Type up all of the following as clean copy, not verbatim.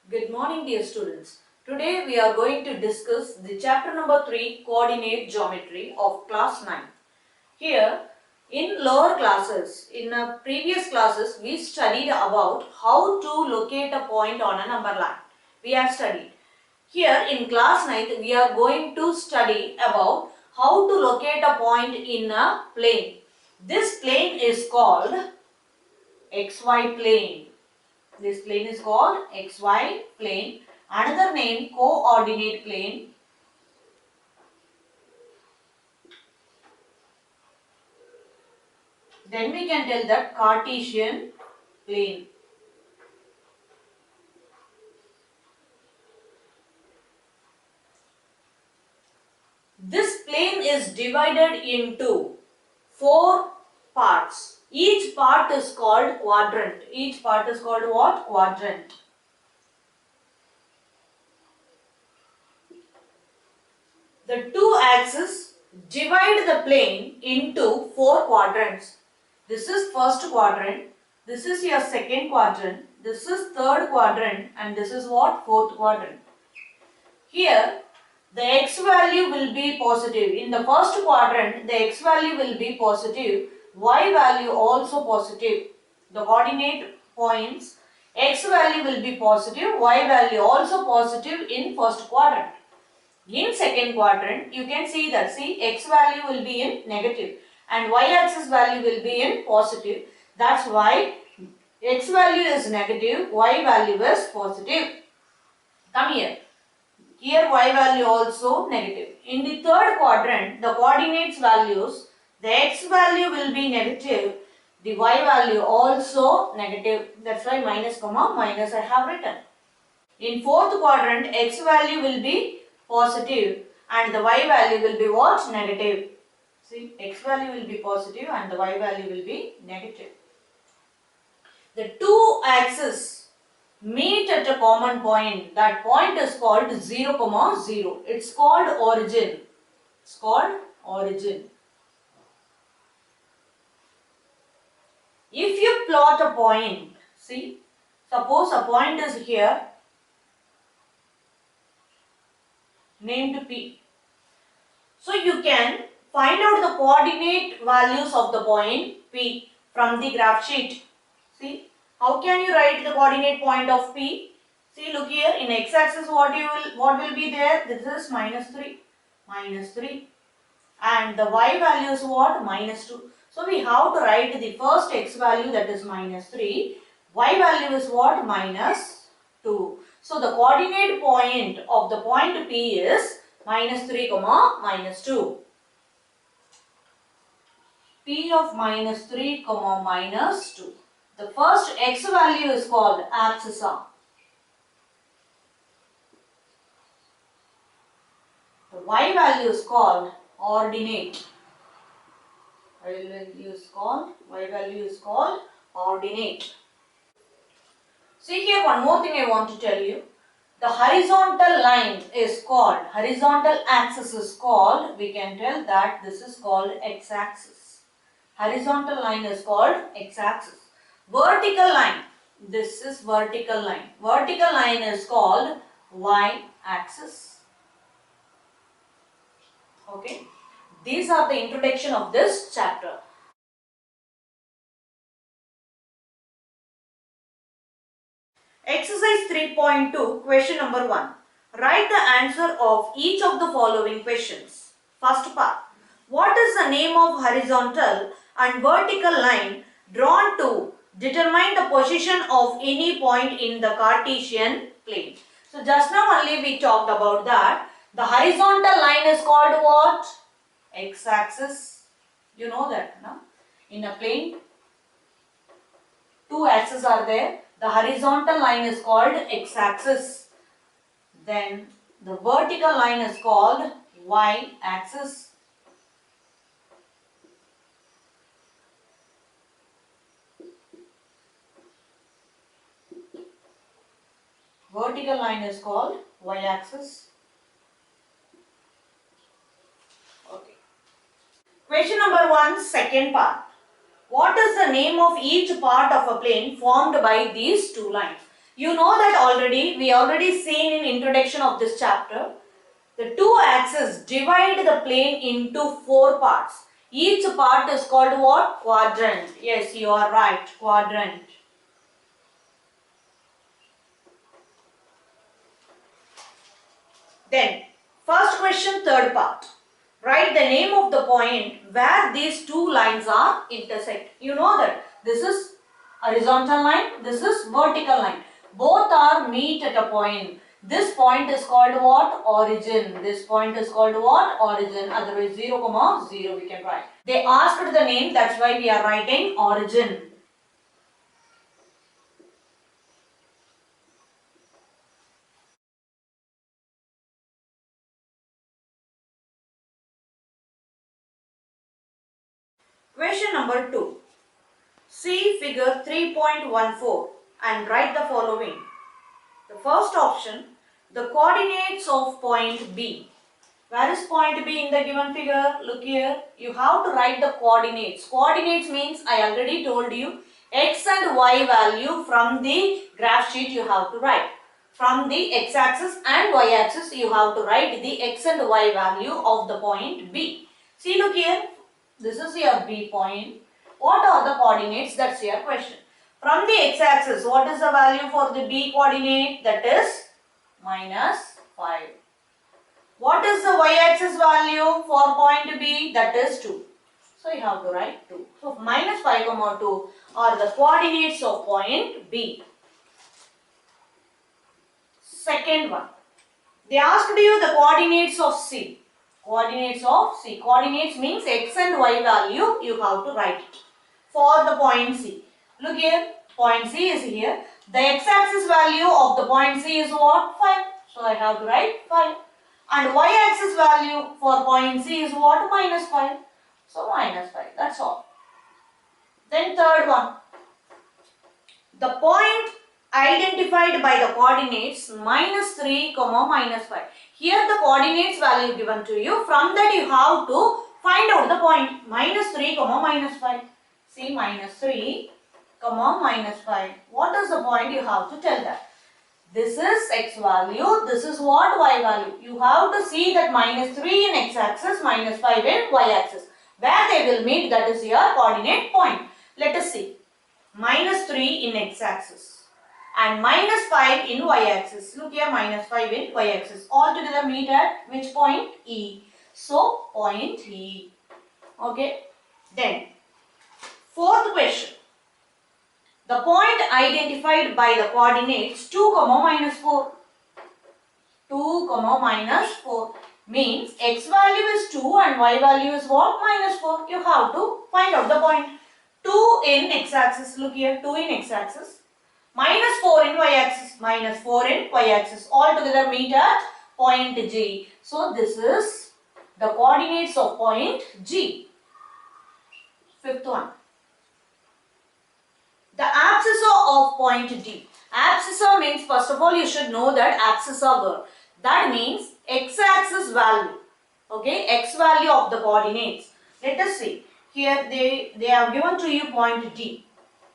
Good morning, dear students. Today we are going to discuss the chapter number 3, Coordinate Geometry of class 9. Here, in lower classes, in previous classes, we studied about how to locate a point on a number line. We have studied. Here in class 9, we are going to study about how to locate a point in a plane. This plane is called XY plane. This plane is called XY plane. Another name, coordinate plane. Then we can tell that Cartesian plane. This plane is divided into 4 parts. Each part is called quadrant. Each part is called what? Quadrant. The two axes divide the plane into 4 quadrants. This is first quadrant. This is your second quadrant. This is third quadrant, and this is what? Fourth quadrant. Here the x value will be positive. In the first quadrant, the x value will be positive, y value also positive. The coordinate points, x value will be positive, y value also positive in first quadrant. In second quadrant, you can see that, x value will be in negative and y axis value will be in positive. That's why x value is negative, y value is positive. Come here. Here y value also negative. In the third quadrant, the coordinates values, the x value will be negative, the y value also negative. That's why minus comma minus I have written. In fourth quadrant, x value will be positive and the y value will be what? Negative. See, x value will be positive and the y value will be negative. The two axes meet at a common point. That point is called 0, 0. It's called origin. It's called origin. If you plot a point, see, suppose a point is here named P. So you can find out the coordinate values of the point P from the graph sheet. See, how can you write the coordinate point of P? See, look here, in x-axis what will be there? This is minus 3, and the y value is what? Minus 2. So we have to write the first x value, that is minus 3, y value is what? Minus 2. So the coordinate point of the point P is minus 3, minus 2. P of minus 3, minus 2. The first x value is called abscissa. The y value is called ordinate. Y value is called ordinate. See here, one more thing I want to tell you. The horizontal line is called, horizontal axis is called, we can tell that this is called x-axis. Horizontal line is called x-axis. Vertical line, this is vertical line. Vertical line is called y-axis. Okay. These are the introduction of this chapter. Exercise 3.2, question number 1. Write the answer of each of the following questions. First part. What is the name of horizontal and vertical line drawn to determine the position of any point in the Cartesian plane? So just now only we talked about that. The horizontal line is called what? X-axis. You know that, no? In a plane, two axes are there. The horizontal line is called x-axis. Then the vertical line is called y-axis. Vertical line is called y-axis. Okay. Question number 1, second part. What is the name of each part of a plane formed by these two lines? You know that already, we already seen in introduction of this chapter. The two axes divide the plane into four parts. Each part is called what? Quadrant. Yes, you are right, quadrant. Then, first question, third part. Write the name of the point where these two lines are intersect. You know that this is horizontal line, this is vertical line. Both are meet at a point. This point is called what? Origin. This point is called what? Origin. Otherwise 0, 0 we can write. They asked the name, that's why we are writing origin. Question number 2. See figure 3.14 and write the following. The first option, the coordinates of point B. Where is point B in the given figure? Look here. You have to write the coordinates. Coordinates means I already told you x and y value from the graph sheet you have to write. From the x-axis and y-axis you have to write the x and y value of the point B. See, look here. This is your B point. What are the coordinates? That's your question. From the x-axis, what is the value for the B coordinate? That is minus 5. What is the y-axis value for point B? That is 2. So you have to write 2. So minus 5, 2 are the coordinates of point B. Second one. They asked you the coordinates of C. Coordinates of C. Coordinates means x and y value you have to write it for the point C. Look here, point C is here. The x-axis value of the point C is what? 5. So I have to write 5. And y-axis value for point C is what? Minus 5. So minus 5. That's all. Then third one. The point identified by the coordinates minus 3, minus 5. Here the coordinates value given to you. From that you have to find out the point. Minus 3, minus 5. See, minus 3, minus 5. What is the point? You have to tell that. This is x value. This is what? Y value. You have to see that minus 3 in x-axis, minus 5 in y-axis. Where they will meet, that is your coordinate point. Let us see. Minus 3 in x-axis and minus 5 in y-axis. Look here, minus 5 in y-axis. All together meet at which point? E. So, point E. Okay. Then, fourth question. The point identified by the coordinates 2, minus 4. 2, minus 4 means x value is 2 and y value is what? Minus 4. You have to find out the point. 2 in x-axis, look here, 2 in x-axis, minus 4 in y-axis, minus 4 in y-axis, all together meet at point G. So this is the coordinates of point G. Fifth one. The abscissa of point D. Abscissa means, first of all, you should know that abscissa verb. That means x-axis value, okay, x value of the coordinates. Let us see. Here they have given to you point D.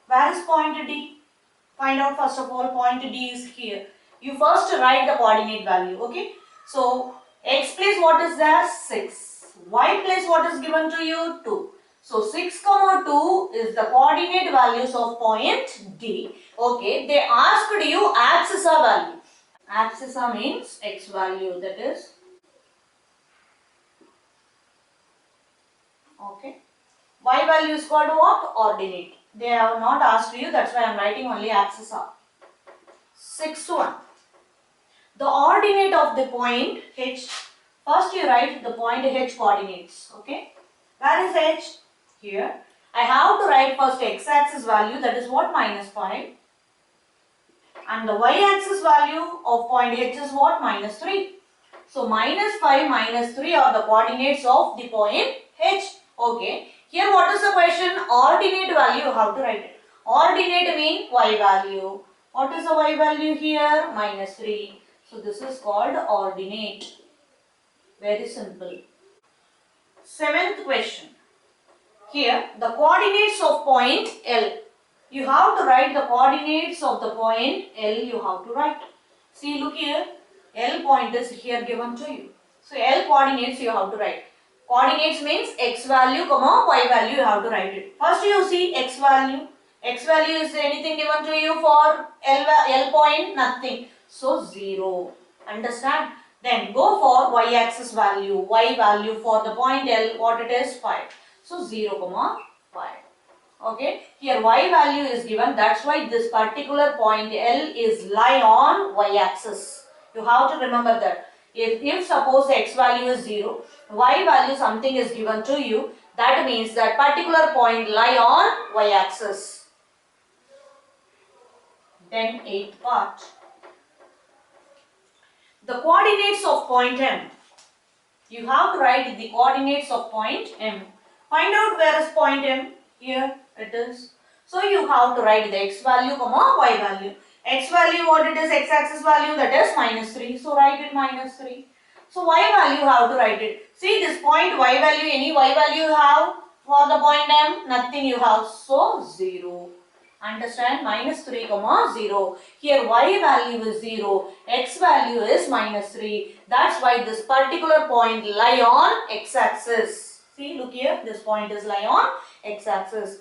Where is point D? Find out first of all, point D is here. You first write the coordinate value, okay. So, x place what is there? 6. Y place what is given to you? 2. So, 6, 2 is the coordinate values of point D. Okay, they asked you abscissa value. Abscissa means x value, that is. Okay. Y value is called what? Ordinate. They have not asked you, that's why I am writing only abscissa. Sixth one. The ordinate of the point H. First you write the point H coordinates. Okay. Where is H? Here. I have to write first x-axis value, that is what? Minus 5. And the y-axis value of point H is what? Minus 3. So minus 5, minus 3 are the coordinates of the point H. Okay. Here what is the question? Ordinate value you have to write it. Ordinate means y value. What is the y value here? Minus 3. So this is called ordinate. Very simple. Seventh question. Here the coordinates of point L. You have to write the coordinates of the point L. You have to write. See, look here. L point is here given to you. So L coordinates you have to write. Coordinates means x value, comma y value. You have to write it. First you see x value. X value is anything given to you for L point? Nothing. So 0. Understand? Then go for y axis value. Y value for the point L, what it is? 5. So 0, comma 5. Okay, here y value is given, that's why this particular point L is lie on y axis. You have to remember that. If suppose x value is 0, y value something is given to you, that means that particular point lie on y axis. Then 8th part. The coordinates of point M. You have to write the coordinates of point M. Find out where is point M. Here it is. So you have to write the x value, comma y value. X value, what it is, x axis value, that is -3. So write it -3. So y value you have to write it. See this point y value, any y value you have for the point M? Nothing you have. So 0. Understand? -3, comma 0. Here y value is 0. X value is -3. That's why this particular point lie on x axis. See, look here. This point is lie on x axis.